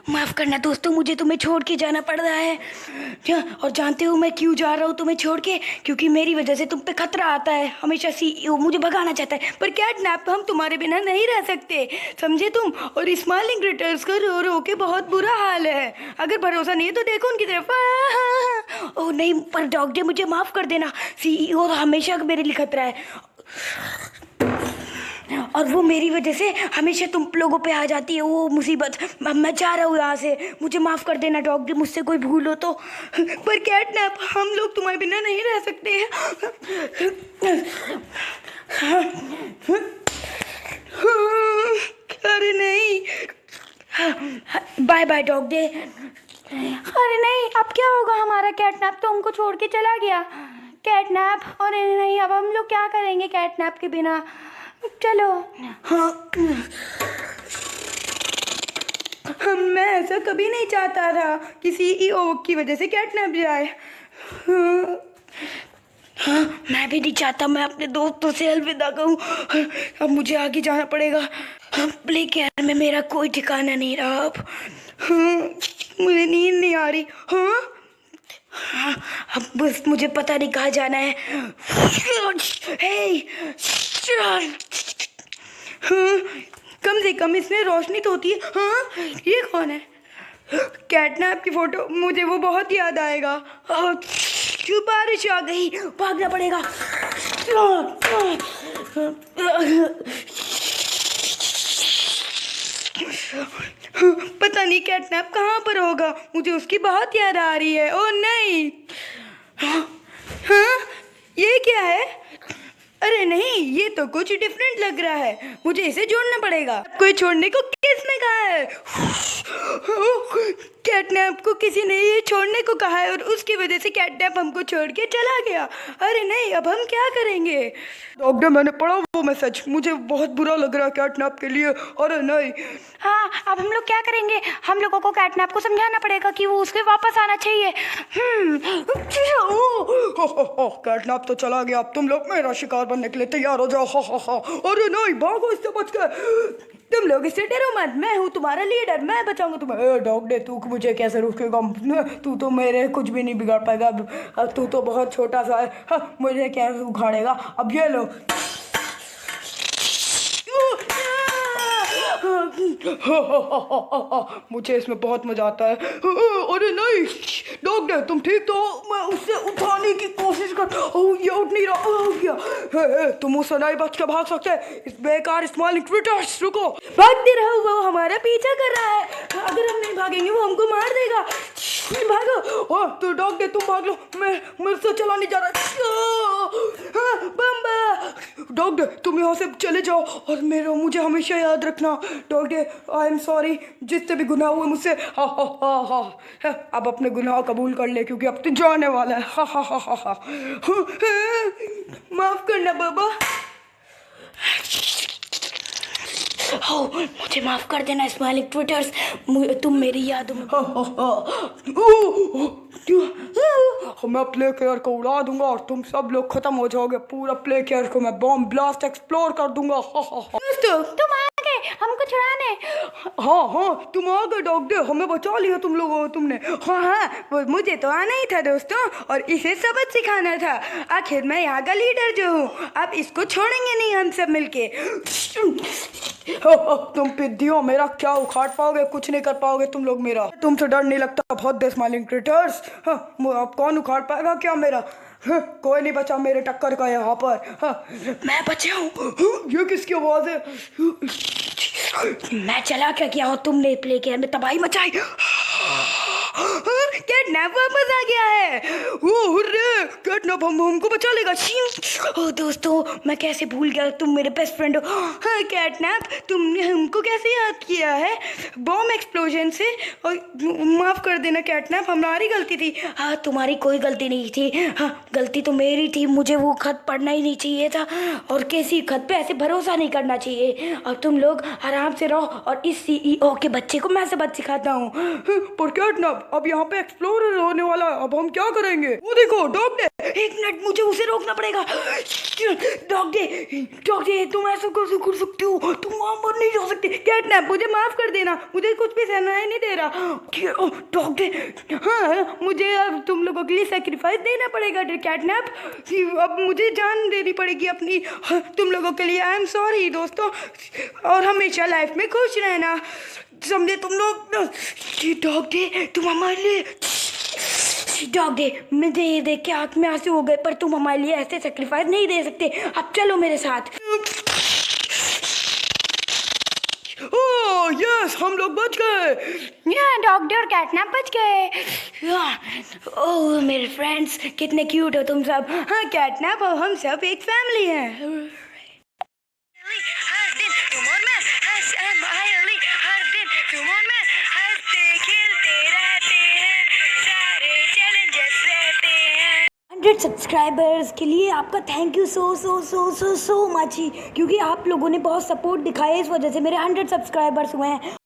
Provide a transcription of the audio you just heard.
माफ करना दोस्तों, मुझे तुम्हें छोड़ के जाना पड़ रहा है। क्या? और जानते हो मैं क्यों जा रहा हूँ तुम्हें छोड़ के? क्योंकि मेरी वजह से तुम पे खतरा आता है। हमेशा सीईओ मुझे भगाना चाहता है, पर कैटनैप हम तुम्हारे बिना नहीं रह सकते, समझे तुम? और स्माइलिंग क्रिएटर्स का रो रो के बहुत बुरा हाल है। अगर भरोसा नहीं है तो देखो उनकी तरफ। ओह नहीं, पर डॉग डे मुझे माफ कर देना। सीईओ हमेशा मेरे लिए खतरा है, और वो मेरी वजह से हमेशा तुम लोगों पे आ जाती है वो मुसीबत। मैं जा रहा हूँ यहाँ से, मुझे माफ़ कर देना डॉग, मुझसे कोई भूल हो तो। पर कैटनैप हम लोग तुम्हारे बिना नहीं रह सकते हैं। अरे नहीं, बाय बाय डॉग डे। अरे नहीं, अब क्या होगा? हमारा कैटनैप तो हमको छोड़ के चला गया। कैटनैप, अरे नहीं, अब हम लोग क्या करेंगे कैटनैप के बिना? चलो। हाँ, मैं ऐसा कभी नहीं चाहता था कि सीईओ की वजह से कैटनैप जाए। हाँ, मैं भी नहीं चाहता। मैं अपने दोस्तों से अलविदा कहूँ। अब मुझे आगे जाना पड़ेगा। प्ले केयर में मेरा कोई ठिकाना नहीं रहा अब। मुझे नींद नहीं आ रही। हाँ, अब बस मुझे पता नहीं कहाँ जाना है। कम से कम इसमें रोशनी तो होती है। हाँ, ये कौन है? कैटनैप की फोटो, मुझे वो बहुत याद आएगा। बारिश आ गई, भागना पड़ेगा। पता नहीं कैटनैप कहाँ पर होगा, मुझे उसकी बहुत याद आ रही है। ओह नहीं, हाँ, ये क्या है? अरे नहीं, ये तो कुछ डिफरेंट लग रहा है। मुझे इसे जोड़ना पड़ेगा। कोई छोड़ने को किसने कहा है? कैटनैप को किसी ने ये छोड़ने को कहा है और उसकी वजह से कैटनैप हमको छोड़ के चला गया। अरे नहीं, अब हम क्या करेंगे? डॉक्टर, मैंने पढ़ा वो मैसेज, मुझे बहुत बुरा लग रहा है कैटनैप के लिए। अरे नहीं। हाँ, अब हम लोग क्या करेंगे? हम लोगों को कैटनैप को समझाना पड़ेगा कि वो उसके वापस आना चाहिए। कैटनैप तो चला गया, अब तुम लोग मेरा शिकार बनने के लिए तैयार हो जाओ। अरे नहीं, भागो इससे बच के। तुम लोग इससे डरो मत, मैं हूँ तुम्हारा लीडर, मैं बचाऊंगा तुम्हें। डॉग डे, तू मुझे कैसे रोकेगा? तू तो मेरे कुछ भी नहीं बिगाड़ पाएगा। अब तू तो बहुत छोटा सा है। हाँ, मुझे क्या उखाड़ेगा? अब ये लो। मुझे इसमें बहुत मजा आता है। अरे नहीं, डॉग डे तुम ठीक तो? मैं उससे उठाने की कोशिश कर, ये उठ नहीं रहा। तुम उससे नहीं बच के भाग सकते। इस बेकार स्माइलिंग क्रिएटर्स, रुको। भागते रहो, वो हमारा पीछा कर रहा है। अगर हम नहीं भागेंगे वो हमको मार देगा। भागो। तो डॉग डे तुम भाग लो, मैं मेरे से चला नहीं जा रहा। बम्बा, डॉग डे तुम यहाँ से चले जाओ और मुझे हमेशा याद रखना। Dog day, I am sorry, जिससे भी गुनाह हुए मुझसे। अब अपने गुनाह कबूल कर ले, क्योंकि अब तो जाने वाला है। माफ करना बाबा। हो, मुझे माफ कर देना स्माइलिंग ट्विटर्स, तुम मेरी यादों में। मैं प्ले केयर को उड़ा दूंगा और तुम सब लोग खत्म हो जाओगे। पूरा प्ले केयर को मैं बॉम्ब ब्लास्ट एक्सप्लोर कर दूंगा। दोस्तों, तुम आ गए हमको छुड़ाने। हाँ, तुम आ गए डॉग डे, हमें बचा लिया तुम लोगों तुमने। हाँ, मुझे तो आना ही था दोस्तों, और इसे सबक सिखाना था। आखिर मैं यहाँ का लीडर जो हूँ, अब इसको छोड़ेंगे नहीं हम सब मिलके। तुम पिद्दियों, मेरा क्या उखाड़ पाओगे? कुछ नहीं कर पाओगे तुम लोग मेरा। तुमसे डर नहीं लगता? बहुत दे स्माइलिंग क्रिएटर्स। अब कौन उखाड़ पाएगा क्या मेरा? कोई नहीं बचा मेरे टक्कर का यहाँ पर। मैं बचा हूँ। ये किसकी आवाज है? मैं चला क्या किया हो? तुमने प्ले केयर में तबाही मचाई। कैटनैप वापस आ गया है। कैटनैप हमको बचा लेगा। ओ दोस्तों, मैं कैसे भूल गया, तुम मेरे बेस्ट फ्रेंड हो। हाँ कैटनैप, तुमने हमको कैसे याद किया है? बॉम्ब एक्सप्लोजन से। और माफ कर देना कैटनैप, हमारी गलती थी। हाँ, तुम्हारी कोई गलती नहीं थी। हाँ, गलती तो मेरी थी, मुझे वो खत पढ़ना ही नहीं चाहिए था, और किसी खत पे ऐसे भरोसा नहीं करना चाहिए। और तुम लोग आराम से रहो, और इस सीईओ के बच्चे को मैं सबक सिखाता हूँ। पर कैटनैप, अब यहाँ पे एक्सप्लोरर होने वाला है, अब हम क्या करेंगे? वो देखो डॉग डे, एक मिनट मुझे उसे रोकना पड़ेगा। डॉग डे तुम ऐसा कैसे कर सकते हो? तुम वहाँ पर नहीं जा सकते। कैटनैप मुझे माफ कर देना, मुझे कुछ भी सहनाई नहीं दे रहा। डॉग डे हाँ, मुझे अब तुम लोगों के लिए सेक्रीफाइस देना पड़ेगा कैटनैप। अब मुझे जान देनी पड़ेगी अपनी तुम लोगों के लिए। आई एम सॉरी दोस्तों, और हमेशा लाइफ में खुश रहना, समझे तुम लोग। डॉग डे तुम हमारे लिए, डॉग डे मुझे ये देख के आँख में आंसू हो गए, पर तुम हमारे लिए ऐसे सेक्रीफाइस नहीं दे सकते। अब चलो मेरे साथ। ओह यस, हम लोग बच गए। डॉग डे और कैटनैप बच गए। ओह मेरे फ्रेंड्स, कितने क्यूट हो तुम सब। हाँ कैटनैप और हम सब एक फैमिली हैं। हर दिन तुम और मैं, हर दिन तुम और मैं हंसते खेलते रहते हैं, सारे चैलेंजेस रहते हैं। 100 सब्सक्राइबर्स के लिए आपका थैंक यू सो मच ही, क्योंकि आप लोगों ने बहुत सपोर्ट दिखाया, इस वजह से मेरे 100 सब्सक्राइबर्स हुए हैं।